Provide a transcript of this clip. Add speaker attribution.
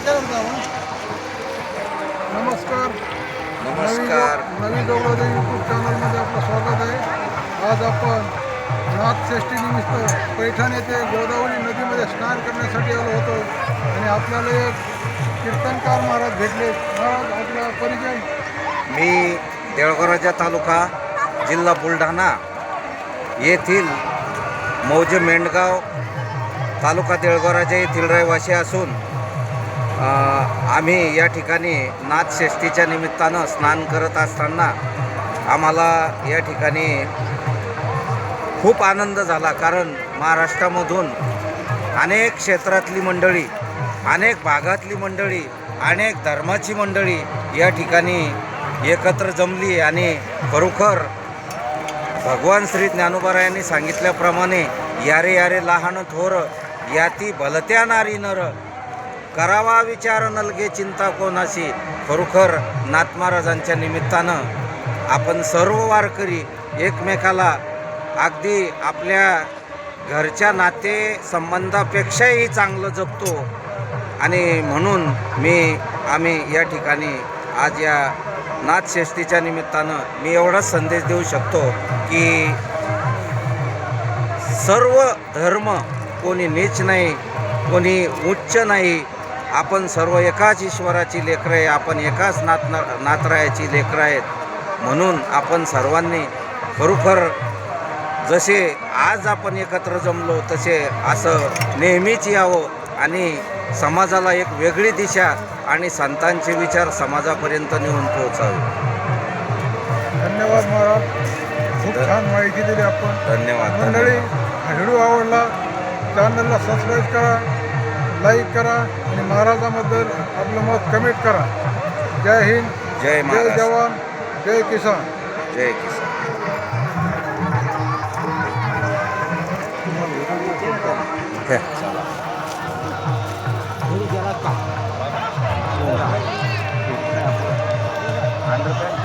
Speaker 1: नमस्कार.
Speaker 2: नमस्कार.
Speaker 1: नवी गवळादेवी यूट्यूब चॅनलमध्ये आपलं स्वागत आहे. आज आपण नाथषष्ठीनिमित्त पैठण येथे गोदावरी नदीमध्ये स्नान करण्यासाठी आलो होतो आणि आपल्याला एक कीर्तनकार महाराज भेटले. महाराज, आपला परिचय.
Speaker 2: मी देऊळगाव तालुका जिल्हा बुलढाणा येथील मौजे मेंढगाव तालुका देऊळगाव येथील रहिवासी असून आम्ही या ठिकाणी नाथषष्ठीच्या निमित्तानं स्नान करत असताना आम्हाला या ठिकाणी खूप आनंद झाला. कारण महाराष्ट्रामधून अनेक क्षेत्रातली मंडळी, अनेक भागातली मंडळी, अनेक धर्माची मंडळी या ठिकाणी एकत्र जमली आणि खरोखर भगवान श्री ज्ञानोबारायांनी सांगितल्याप्रमाणे यारे यारे लहान थोर याती भलत्या नारी नर करावा विचार नलगे चिंता कोणाशी. खरोखर नाथ महाराजांच्या निमित्तानं आपण सर्व वारकरी एकमेकाला अगदी आपल्या घरच्या नाते संबंधापेक्षाही चांगलं जपतो आणि म्हणून आम्ही या ठिकाणी आज या नाथषष्ठीच्या निमित्तानं मी एवढाच संदेश देऊ शकतो की सर्व धर्म कोणी नीच नाही, कोणी उच्च नाही. आपण सर्व एकाच ईश्वराची लेकरं आहे, आपण एकाच नाथरायाची लेकरं आहेत. म्हणून आपण सर्वांनी खरोखर जसे आज आपण एकत्र जमलो तसे असं नेहमीच यावं आणि समाजाला एक वेगळी दिशा आणि संतांचे विचार समाजापर्यंत नेऊन पोहोचावे.
Speaker 1: धन्यवाद महाराज, खूप छान माहिती दिली आपण.
Speaker 2: धन्यवाद.
Speaker 1: मंडळी, व्हिडिओ आवडला चॅनलला सबस्क्राईब करा, लाईक करा आणि महाराजाबद्दल आपलं मत कमेंट करा. जय हिंद,
Speaker 2: जय महाराज,
Speaker 1: जय जवान, जय किसान.
Speaker 2: जय किसान. चला.